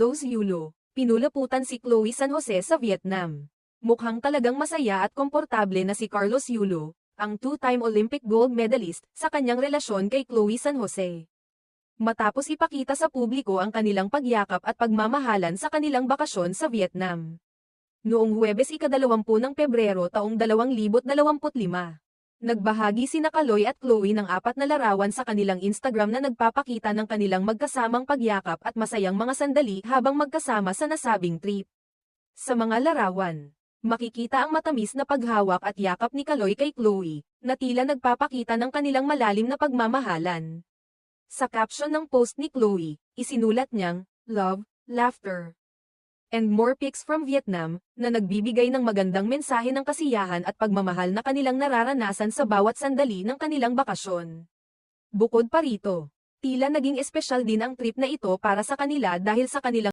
Carlos Yulo, pinulaputan si Chloe San Jose sa Vietnam. Mukhang talagang masaya at komportable na si Carlos Yulo, ang two-time Olympic gold medalist, sa kanyang relasyon kay Chloe San Jose. Matapos ipakita sa publiko ang kanilang pagyakap at pagmamahalan sa kanilang bakasyon sa Vietnam. Noong Huwebes ika-20 ng Pebrero taong 2025. Nagbahagi sina Kaloy at Chloe ng 4 na larawan sa kanilang Instagram na nagpapakita ng kanilang magkasamang pagyakap at masayang mga sandali habang magkasama sa nasabing trip. Sa mga larawan, makikita ang matamis na paghawak at yakap ni Kaloy kay Chloe, na tila nagpapakita ng kanilang malalim na pagmamahalan. Sa caption ng post ni Chloe, isinulat niyang, "Love, laughter, and more pics from Vietnam," na nagbibigay ng magandang mensahe ng kasiyahan at pagmamahal na kanilang nararanasan sa bawat sandali ng kanilang bakasyon. Bukod pa rito, tila naging espesyal din ang trip na ito para sa kanila dahil sa kanilang